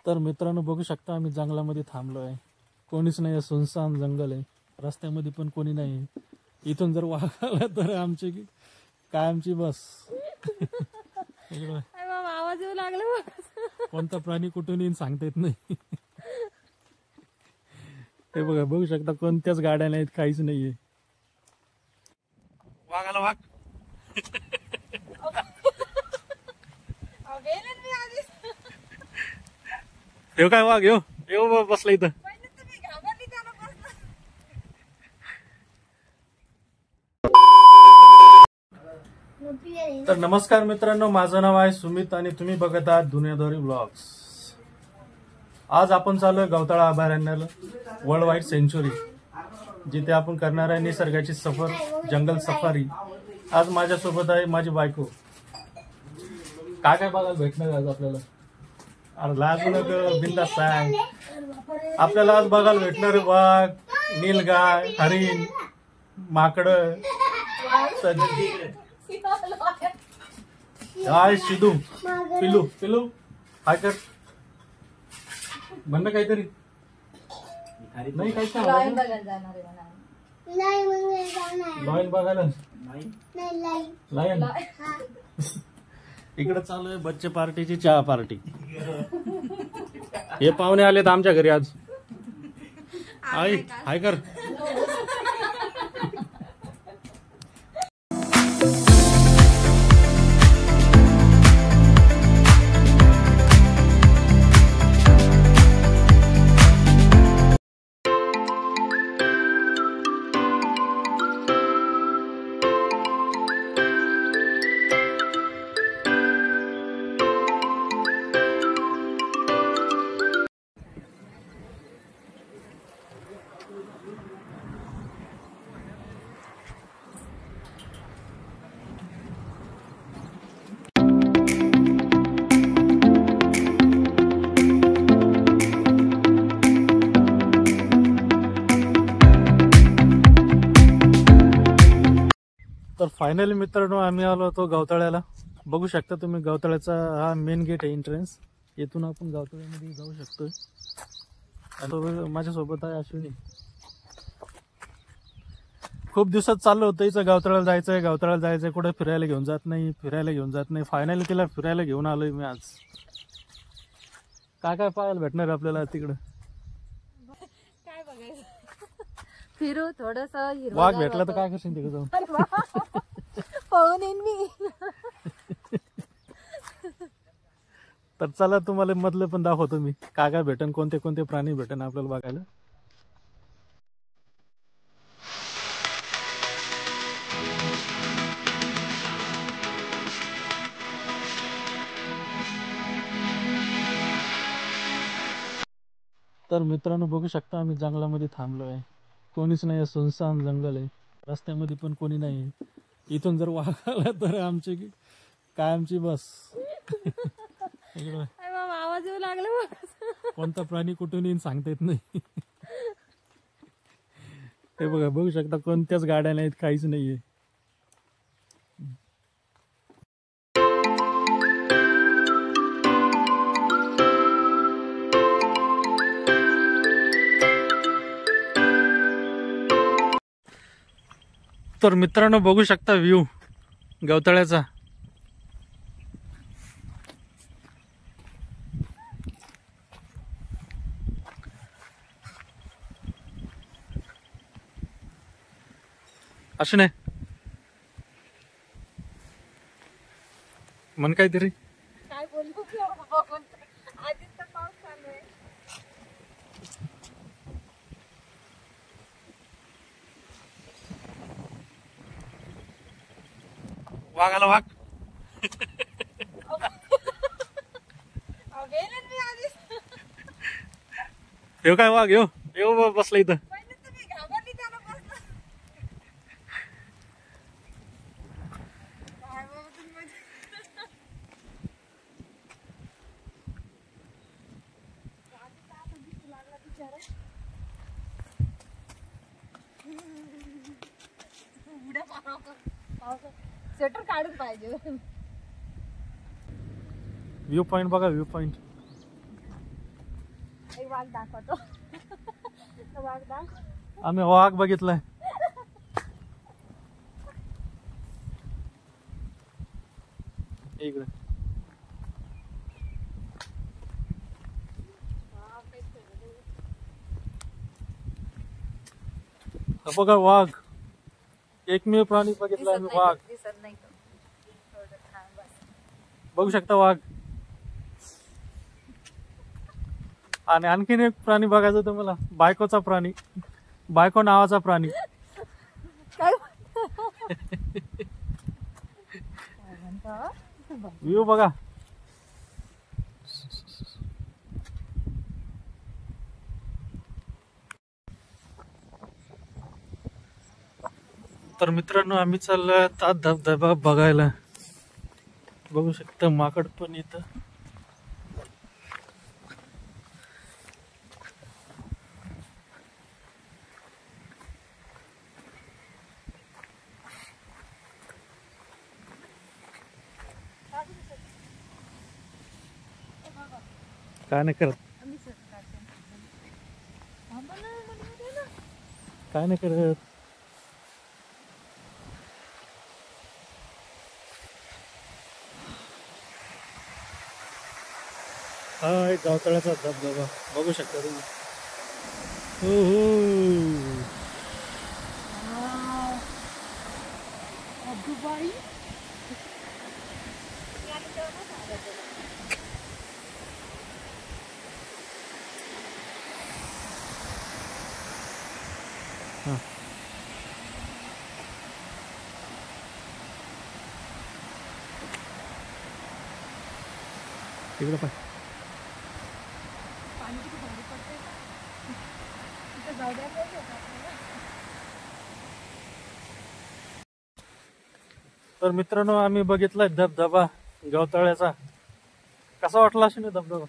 तर मित्रांनो बघू शकता आम्ही जंगलामध्ये थांबलो आहे. कोणीच नाही, सुनसान जंगल आहे. रस्त्यामध्ये पण कोणी नाही. इथून जर वाघ आला तर आमची कायमची बस. आवाज येऊ लागला. कोणता प्राणी कुठून येईन सांगता येत नाही. हे बघा, बघू शकता कोणत्याच गाड्या नाहीत, काहीच नाहीये. वाघ आला, वाघ. येऊ काय वाघ, येऊ बसला इथं. तर नमस्कार मित्रांनो, माझं नाव आहे सुमित आणि तुम्ही बघत आहात दुनियादारी ब्लॉग्स. आज आपण चालू आहे गवताळा अभयारण्याला, वर्ल्ड वाईड सेंच्युरी, जिथे आपण करणार आहे निसर्गाची सफर, जंगल सफारी. आज माझ्यासोबत आहे माझी बायको. काय काय बघायला भेटणार आज आपल्याला? लाजू नका, बिंदास सांग. आपल्याला आज बघायला भेटणार वाघ, नीलगाय, हरिण, माकड, हाय सिद्धू, पिलू हाय कर म्हणणं काहीतरी नाही. काय लॉयन बघायला लायन. इकडे चालू आहे बच्चे पार्टीची चहा पार्टी. हे पाहुणे आलेत आमच्या घरी आज. हाय कर. तर फायनली मित्रांनो आम्ही आलो होतो गवताळ्याला. बघू शकता तुम्ही, गवताळ्याचा हा मेन गेट आहे, एंट्रन्स. येथून आपण गवताळ्यामध्ये जाऊ शकतोय. आणि माझ्यासोबत आहे अश्विनी. खूप दिवसात चाललं होतं हिचं गवताळ्याला जायचंय, कुठे फिरायला घेऊन जात नाही. फायनली तिला फिरायला घेऊन आलोय मी आज. काय काय पाहायला भेटणार आपल्याला तिकडं? काय बघायचं? फिरू थोडस. वाघ भेटला तर काय करशील तिकडे जाऊन? पळून येईन मी. तर चला तुम्हाला मधलं पण दाखवतो मी, काय काय भेटन, कोणते कोणते प्राणी भेटन आपल्याला बघायला. तर मित्रांनो बघू शकता आम्ही जंगलामध्ये थांबलो आहे. कोणीच नाही, सुनसान जंगल आहे. रस्त्यामध्ये पण कोणी नाही. इथून जर वाघ आला तर आमची कायमची बस. आवाज येऊ लागला. कोणता प्राणी कुठून येईन सांगता येत नाही. हे बघा, बघू शकता कोणत्याच गाड्या नाहीत, काहीच नाहीये. तर मित्रांनो बघू शकता व्ह्यू गवताळ्याचा. असं नाही म्हण काहीतरी. काय बोलू बघून आधीच तर पाऊस चालू आहे. वाघ आला, वाघ. येऊ काय वाघ, येऊ बसला इथं. स्वेटर काढून पाहिजे. व्यू पॉइंट बघा, व्यू पॉइंट. एक वाघ दाखवतो. तो वाघ दाख. आम्ही वाघ बघितलाय. इकडे हा बघा वाघ. एकमेव प्राणी बघितला आम्ही वाघ. दिसत नाही तो. थोडं थांब बस. बघू शकता वाघ. आणि आणखीन एक प्राणी बघायचं तुम्हाला. बायकोचा प्राणी. बायको नावाचा प्राणी. काय म्हणतो? व्ह्यू बघा. तर मित्रांनो आम्ही चाललोय आता धबधबा बघायला. बघू शकता माकड पण येतं. काय नाही करत. काय नाही करत. हा एक गावतळ्याचा धबधबा बघू शकता तुम्ही. हो हो. दुबई. हा. तिकडं पाय. पाणी किती भारी पडतंय का? तिथं जाऊ द्या पाहिजे होतं आपल्याला. तर मित्रांनो आम्ही बघितलाय धबधबा गावतळ्याचा. कसा वाटला असेल धबधबा?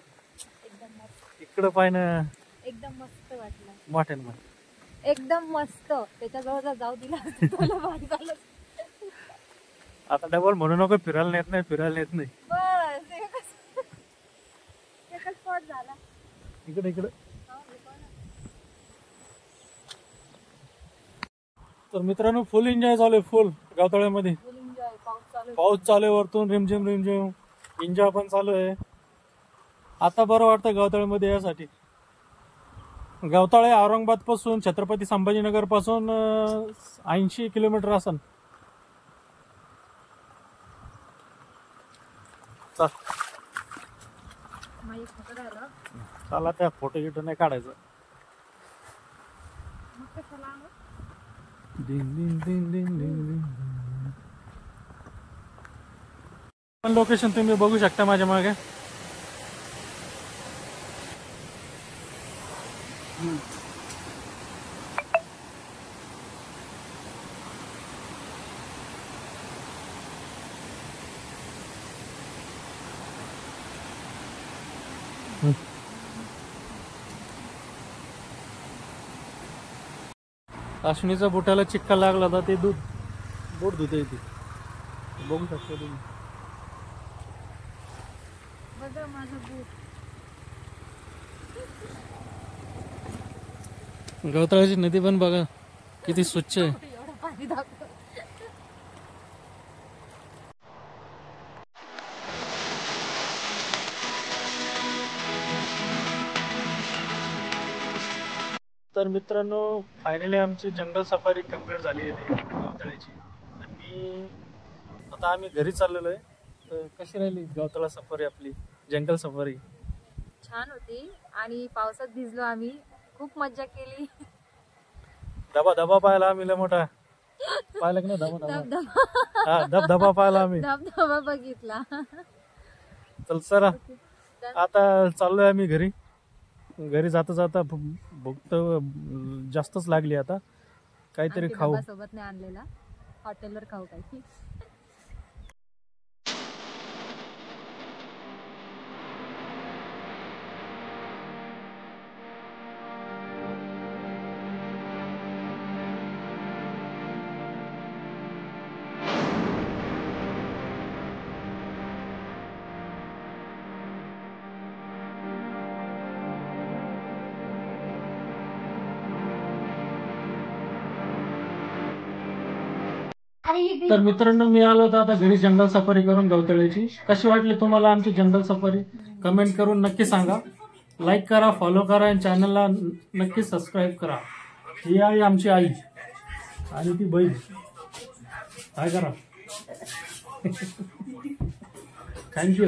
एकदम मस्त. इकडं पाय ना. एकदम मस्त वाटलं. मोठ्यान मध्ये. एकदम मस्त. त्याच्याजवळ जाऊ दिला तुला भारी झालं. आता डबल म्हणू नको फिरायला नेत नाही. फिरायला नेत नाही. बस एकच स्पॉट झाला. इकडे इकडे. तर मित्रांनो फुल एन्जॉय चालू. फुल गावतळ्यामध्ये. Full enjoy. पाऊस चालू आहे. पाऊस चालू आहे वरतून रिमझिम रिमझिम. एन्जॉय पण चालू आहे. आता बरं वाटतं गावतळ्यामध्ये यासाठी. गावतळे औरंगाबाद पासून छत्रपती संभाजीनगर पासून 80 किलोमीटर असेल. माझी फोटो राहिला. चला त्या फोटो गिटो नाही काढायचं. मग कशाला आणू? डिंग डिंग डिंग डिंग डिंग डिंग. पण लोकेशन तुम्ही बघू शकता माझ्या मागे. अश्विनीचा बोटाला चिक्का लागला होता. ते दूध बोट धुते येते. बघू शकता तुम्ही. बघा माझं बूट. गवतळ्याची नदी पण बघा किती स्वच्छ आहे. एवढं पाणी दाखव. तर मित्रांनो फायनली आमची जंगल सफारी कंप्लीट झाली आहे गावतळ्याची. आणि आता आम्ही घरी चाललेलो आहे. तर कशी राहिली गावतळा सफारी आपली जंगल सफारी? छान होती. आणि पावसात भिजलो आम्ही. खूप मज्जा केली. धबा धबा पाहिला आम्ही लय मोठा. पाहिला की नाही धबा धबा? धबधबा. हा धबधबा पाहिला आम्ही. धबधबा बघितला. चल चला आता चाललोय आम्ही घरी. घरी जाता जाता भूक तर जास्तच लागली. आता काहीतरी खाऊ. सोबत नाही आणलेला. हॉटेलवर खाऊ काही. तर मित्रांनो, मी आलो होतो आता घरी जंगल सफारी करून गवतळ्याची. कशी वाटली तुम्हाला आमची जंगल सफारी कमेंट करून नक्की सांगा. लाईक करा, फॉलो करा आणि चॅनलला नक्की सबस्क्राईब करा. ही आहे आमची आई आणि ती बहीण. काय करा. थँक्यू.